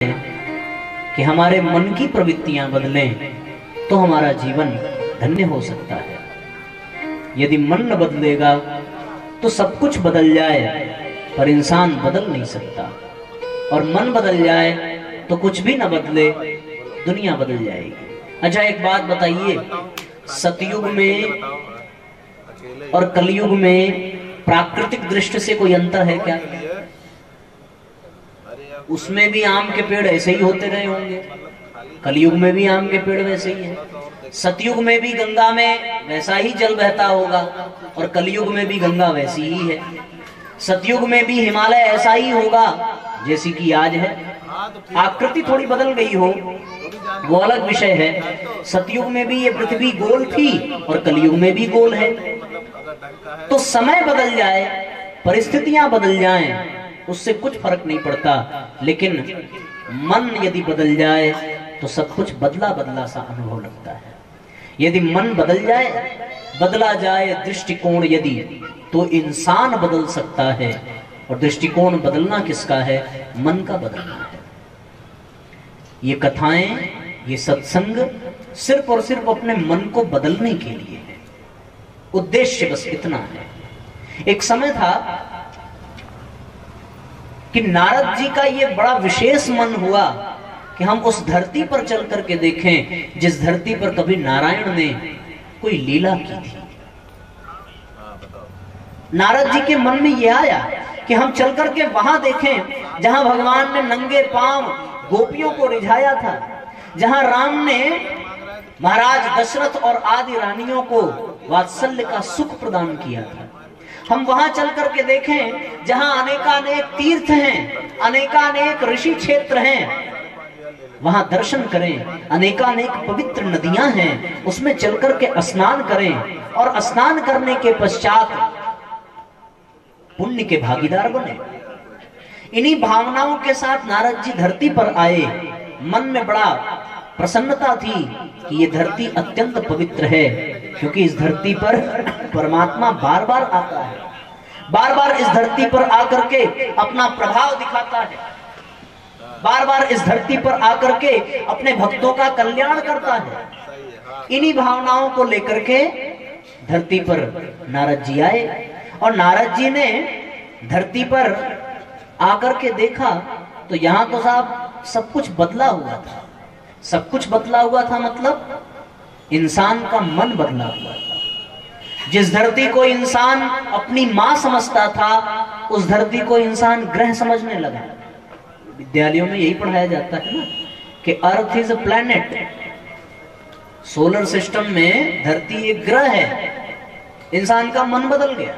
कि हमारे मन की प्रवृत्तियां बदलें तो हमारा जीवन धन्य हो सकता है। यदि मन न बदलेगा तो सब कुछ बदल जाए पर इंसान बदल नहीं सकता, और मन बदल जाए तो कुछ भी न बदले, दुनिया बदल जाएगी। अच्छा, एक बात बताइए, सतयुग में और कलयुग में प्राकृतिक दृष्टि से कोई अंतर है क्या? उसमें भी आम के पेड़ ऐसे ही होते रहे होंगे, कलयुग में भी आम के पेड़ वैसे ही है। सतयुग में भी गंगा में वैसा ही जल बहता होगा और कलयुग में भी गंगा वैसी ही है। सतयुग में भी हिमालय ऐसा ही होगा जैसी कि आज है। आकृति थोड़ी बदल गई हो वो अलग विषय है। सतयुग में भी ये पृथ्वी गोल थी और कलयुग में भी गोल है। तो समय बदल जाए, परिस्थितियां बदल जाएं, उससे कुछ फर्क नहीं पड़ता, लेकिन मन यदि बदल जाए तो सब कुछ बदला बदला सा अनुभव लगता है। यदि मन बदल जाए, बदला जाए दृष्टिकोण यदि, तो इंसान बदल सकता है। और दृष्टिकोण बदलना किसका है? मन का बदलना है। ये कथाएं, ये सत्संग सिर्फ और सिर्फ अपने मन को बदलने के लिए है। उद्देश्य बस इतना है। एक समय था कि नारद जी का ये बड़ा विशेष मन हुआ कि हम उस धरती पर चल करके देखें जिस धरती पर कभी नारायण ने कोई लीला की थी। नारद जी के मन में यह आया कि हम चल करके वहां देखें जहां भगवान ने नंगे पांव गोपियों को रिझाया था, जहां राम ने महाराज दशरथ और आदि रानियों को वात्सल्य का सुख प्रदान किया था। हम वहां चल करके देखें जहां अनेकानेक तीर्थ हैं, अनेकानेक ऋषि क्षेत्र हैं, वहां दर्शन करें। अनेकानेक पवित्र नदियां हैं, उसमें चल करके स्नान करें और स्नान करने के पश्चात पुण्य के भागीदार बने। इन्हीं भावनाओं के साथ नारद जी धरती पर आए। मन में बड़ा प्रसन्नता थी कि ये धरती अत्यंत पवित्र है, क्योंकि इस धरती पर परमात्मा बार बार आता है, बार बार इस धरती पर आकर के अपना प्रभाव दिखाता है, बार बार इस धरती पर आकर के अपने भक्तों का कल्याण करता है। इन्हीं भावनाओं को लेकर के धरती पर नारद जी आए, और नारद जी ने धरती पर आकर के देखा तो यहां तो साहब सब कुछ बदला हुआ था। सब कुछ बदला हुआ था मतलब इंसान का मन बदला हुआ था। जिस धरती को इंसान अपनी मां समझता था, उस धरती को इंसान ग्रह समझने लगा। विद्यालयों में यही पढ़ाया जाता है ना कि earth is a planet. Solar system में धरती एक ग्रह है। इंसान का मन बदल गया।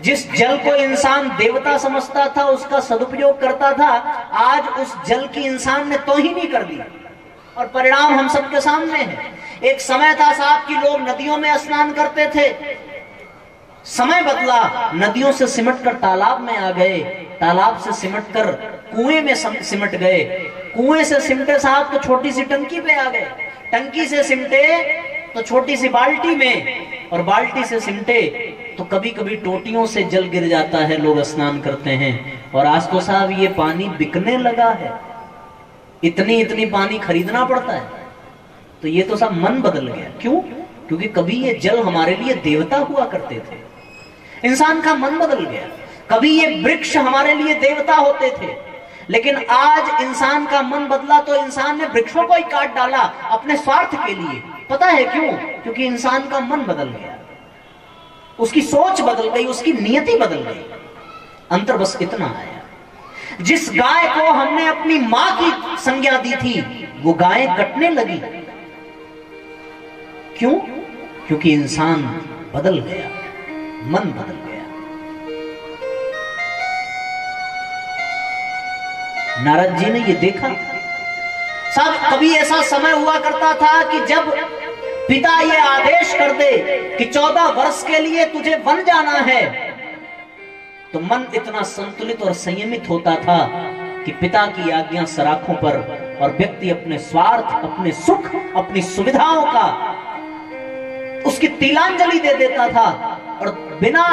जिस जल को इंसान देवता समझता था, उसका सदुपयोग करता था, आज उस जल की इंसान ने तौहीन ही कर दी, और परिणाम हम सबके सामने है। एक समय था साहब कि लोग नदियों में स्नान करते थे। समय बदला, नदियों से सिमट कर तालाब में आ गए, तालाब से सिमट कर कुएं में सिमट गए, कुएं से सिमटे साहब तो छोटी सी टंकी पे आ गए, टंकी से सिमटे तो छोटी सी बाल्टी में, और बाल्टी से सिमटे तो कभी कभी टोटियों से जल गिर जाता है, लोग स्नान करते हैं। और आज तो साहब ये पानी बिकने लगा है, इतनी इतनी पानी खरीदना पड़ता है। तो ये तो सब मन बदल गया। क्यों? क्योंकि कभी ये जल हमारे लिए देवता हुआ करते थे। इंसान का मन बदल गया। कभी ये वृक्ष हमारे लिए देवता होते थे, लेकिन आज इंसान का मन बदला तो इंसान ने वृक्षों को ही काट डाला अपने स्वार्थ के लिए। पता है क्यों? क्योंकि इंसान का मन बदल गया, उसकी सोच बदल गई, उसकी नियति बदल गई। अंतर बस इतना आया। जिस गाय को हमने अपनी मां की संज्ञा दी थी, वो गाय कटने लगी। क्यों? क्योंकि इंसान बदल गया, मन बदल गया। नारद जी ने ये देखा। साहब कभी ऐसा समय हुआ करता था कि जब पिता ये आदेश कर दे कि 14 वर्ष के लिए तुझे वन जाना है, तो मन इतना संतुलित और संयमित होता था कि पिता की आज्ञा सराखों पर, और व्यक्ति अपने स्वार्थ, अपने सुख, अपनी सुविधाओं का उसकी तिलांजलि दे देता था, और बिना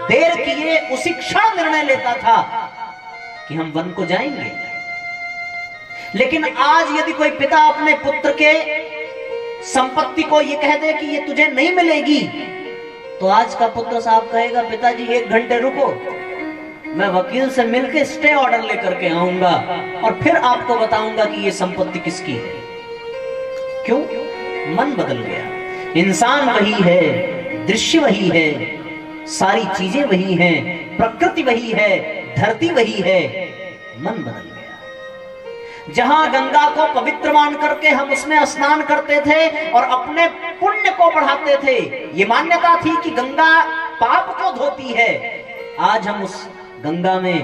देर किए उसी क्षण निर्णय लेता था कि हम वन को जाएंगे। लेकिन आज यदि कोई पिता अपने पुत्र के संपत्ति को ये कह दे कि ये तुझे नहीं मिलेगी, तो आज का पुत्र साहब कहेगा पिताजी 1 घंटे रुको, मैं वकील से मिलकर स्टे ऑर्डर लेकर के आऊंगा और फिर आपको बताऊंगा कि ये संपत्ति किसकी है। क्यों? मन बदल गया। इंसान वही है, दृश्य वही है, सारी चीजें वही हैं, प्रकृति वही है, धरती वही है, मन बदल गया। जहां गंगा को पवित्र मान करके हम उसमें स्नान करते थे और अपने पुण्य को बढ़ाते थे, ये मान्यता थी कि गंगा पाप को धोती है, आज हम उस गंगा में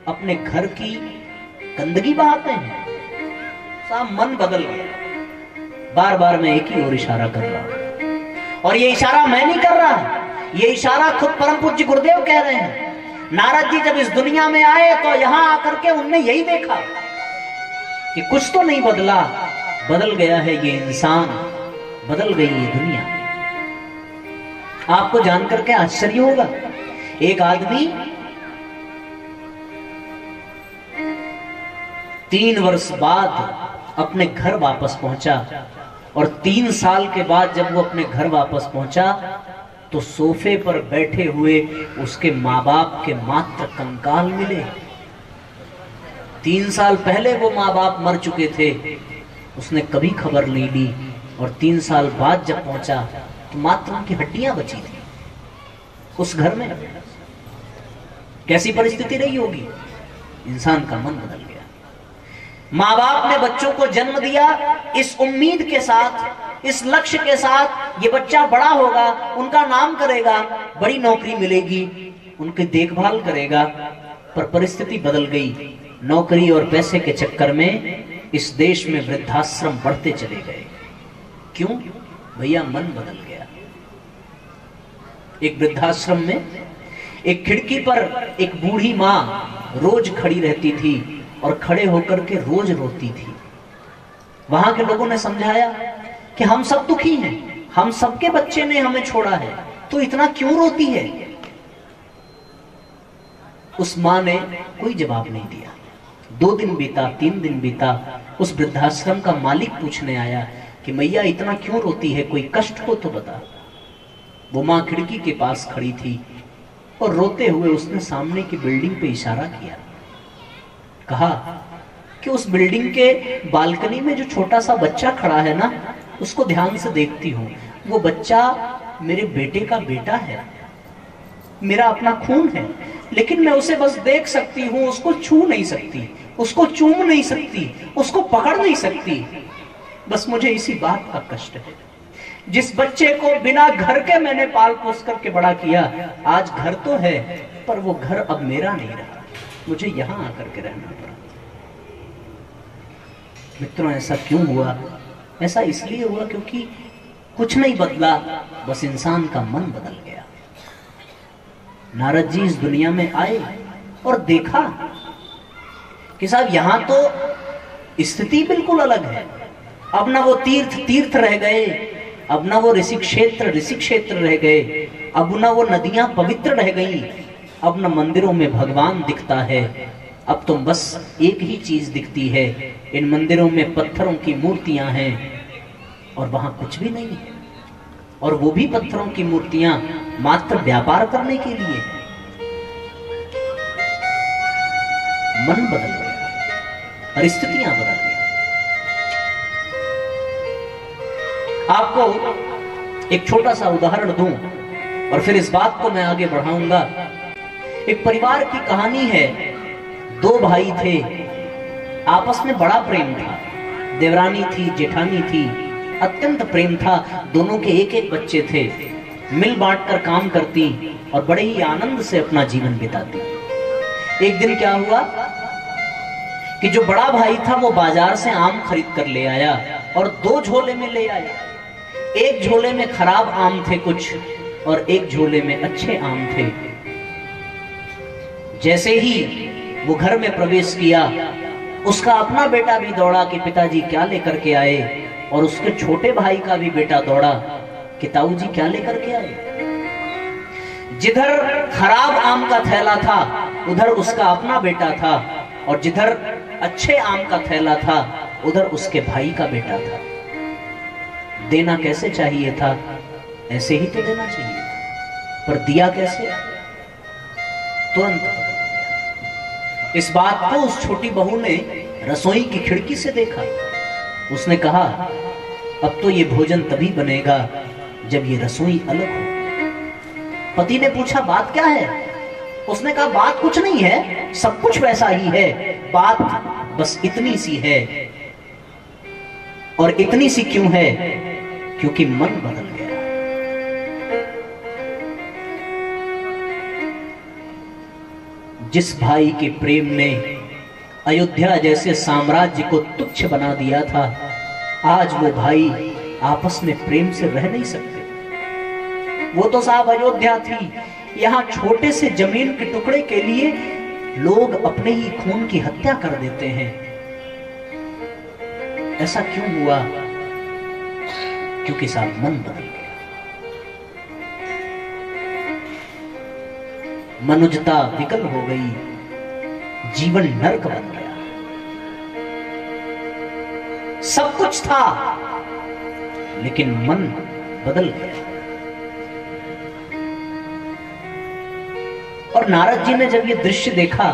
अपने घर की गंदगी बहाते हैं। साहब मन बदल गया। बार बार मैं एक ही और इशारा कर रहा हूं, और ये इशारा मैं नहीं कर रहा, ये इशारा खुद परम पूज्य गुरुदेव कह रहे हैं। नारद जी जब इस दुनिया में आए तो यहां आकर के उनने यही देखा कि कुछ तो नहीं बदला, बदल गया है ये इंसान, बदल गई ये दुनिया। आपको जानकर के आश्चर्य होगा, एक आदमी 3 वर्ष बाद अपने घर वापस पहुंचा, और 3 साल के बाद जब वो अपने घर वापस पहुंचा तो सोफे पर बैठे हुए उसके माँ बाप के मात्र कंकाल मिले। 3 साल पहले वो माँ बाप मर चुके थे, उसने कभी खबर नहीं ली, और 3 साल बाद जब पहुंचा तो मात्र उनकी हड्डियां बची थी उस घर में। कैसी परिस्थिति रही होगी? इंसान का मन बदल गया। माँ बाप ने बच्चों को जन्म दिया इस उम्मीद के साथ, इस लक्ष्य के साथ, ये बच्चा बड़ा होगा, उनका नाम करेगा, बड़ी नौकरी मिलेगी, उनकी देखभाल करेगा, पर परिस्थिति बदल गई। नौकरी और पैसे के चक्कर में इस देश में वृद्धाश्रम बढ़ते चले गए। क्यों? भैया मन बदल गया। एक वृद्धाश्रम में एक खिड़की पर एक बूढ़ी माँ रोज खड़ी रहती थी और खड़े होकर के रोज रोती थी। वहां के लोगों ने समझाया कि हम सब दुखी हैं, हम सबके बच्चे ने हमें छोड़ा है, तो इतना क्यों रोती है? उस मां ने कोई जवाब नहीं दिया। 2 दिन बीता, 3 दिन बीता, उस वृद्धाश्रम का मालिक पूछने आया कि मैया इतना क्यों रोती है, कोई कष्ट हो तो बता। वो मां खिड़की के पास खड़ी थी और रोते हुए उसने सामने की बिल्डिंग पे इशारा किया, कहा कि उस बिल्डिंग के बालकनी में जो छोटा सा बच्चा खड़ा है ना, उसको ध्यान से देखती हूँ, वो बच्चा मेरे बेटे का बेटा है, मेरा अपना खून है, लेकिन मैं उसे बस देख सकती हूँ, उसको छू नहीं सकती, उसको चूम नहीं सकती, उसको पकड़ नहीं सकती। बस मुझे इसी बात का कष्ट है। जिस बच्चे को बिना घर के मैंने पाल पोस करके बड़ा किया, आज घर तो है पर वो घर अब मेरा नहीं रहा, मुझे यहां आकर के रहना पड़ा। मित्रों, ऐसा क्यों हुआ? ऐसा इसलिए हुआ क्योंकि कुछ नहीं बदला, बस इंसान का मन बदल गया। नारद जी इस दुनिया में आए और देखा कि साहब यहां तो स्थिति बिल्कुल अलग है। अब ना वो तीर्थ तीर्थ रह गए, अब ना वो ऋषि क्षेत्र रह गए, अब ना वो नदियां पवित्र रह गई, अब न मंदिरों में भगवान दिखता है, अब तो बस एक ही चीज दिखती है, इन मंदिरों में पत्थरों की मूर्तियां हैं और वहां कुछ भी नहीं है, और वो भी पत्थरों की मूर्तियां मात्र व्यापार करने के लिए है। मन बदल गया, परिस्थितियां बदल गई। आपको एक छोटा सा उदाहरण दूं और फिर इस बात को मैं आगे बढ़ाऊंगा। एक परिवार की कहानी है। 2 भाई थे, आपस में बड़ा प्रेम था, देवरानी थी, जेठानी थी, अत्यंत प्रेम था। दोनों के एक एक बच्चे थे, मिल बांट कर काम करती और बड़े ही आनंद से अपना जीवन बिताती। एक दिन क्या हुआ कि जो बड़ा भाई था वो बाजार से आम खरीद कर ले आया और 2 झोले में ले आया। एक झोले में खराब आम थे कुछ और एक झोले में अच्छे आम थे। जैसे ही वो घर में प्रवेश किया, उसका अपना बेटा भी दौड़ा कि पिताजी क्या लेकर के आए, और उसके छोटे भाई का भी बेटा दौड़ा कि ताऊ जी क्या लेकर के आए। जिधर खराब आम का थैला था उधर उसका अपना बेटा था, और जिधर अच्छे आम का थैला था, उधर उसके भाई का बेटा था। देना कैसे चाहिए था? ऐसे ही तो देना चाहिए था, पर दिया कैसे? तुरंत बदल गया। इस बात को उस छोटी बहू ने रसोई की खिड़की से देखा। उसने कहा, अब तो ये भोजन तभी बनेगा जब ये रसोई अलग हो। पति ने पूछा, बात क्या है? उसने कहा, बात कुछ नहीं है, सब कुछ वैसा ही है, बात बस इतनी सी है। और इतनी सी क्यों है? क्योंकि मन बदल गया। जिस भाई के प्रेम ने अयोध्या जैसे साम्राज्य को तुच्छ बना दिया था, आज वो भाई आपस में प्रेम से रह नहीं सकते। वो तो साहब अयोध्या थी, यहां छोटे से जमीन के टुकड़े के लिए लोग अपने ही खून की हत्या कर देते हैं। ऐसा क्यों हुआ? क्योंकि साहब मन बदल गया। मनुजता विकल हो गई, जीवन नरक बन गया। सब कुछ था, लेकिन मन बदल गया। और नारद जी ने जब ये दृश्य देखा,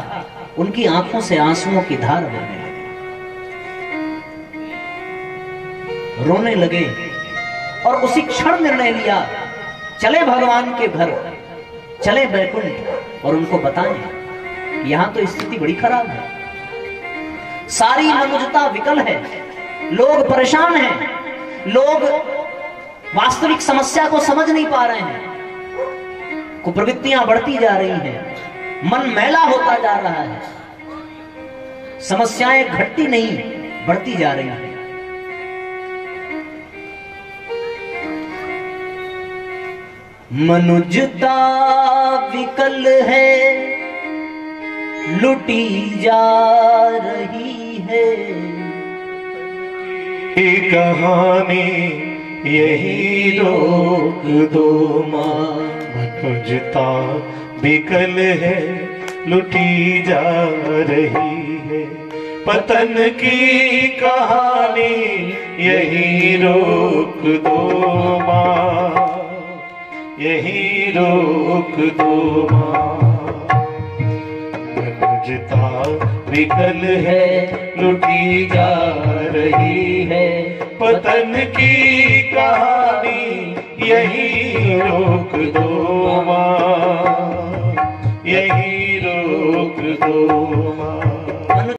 उनकी आंखों से आंसुओं की धार बहने लगी, रोने लगे और उसी क्षण निर्णय लिया, चले भगवान के घर, चले बैकुंठ और उनको बताएं कि यहां तो स्थिति बड़ी खराब है, सारी मनुष्यता विकल है, लोग परेशान हैं, लोग वास्तविक समस्या को समझ नहीं पा रहे हैं, कुप्रवृत्तियां बढ़ती जा रही हैं, मन मैला होता जा रहा है, समस्याएं घटती नहीं बढ़ती जा रही हैं। मनुजता विकल है, लुटी जा रही है, कहानी यही रोक दो माँ। मनुजता विकल है, लुटी जा रही है, पतन की कहानी यही रोक दो माँ, यही रोक दो माँ। मनुजता विकल है, लुटी जा रही है, पतन की कहानी यही रोक दो माँ, यही रोक दो माँ।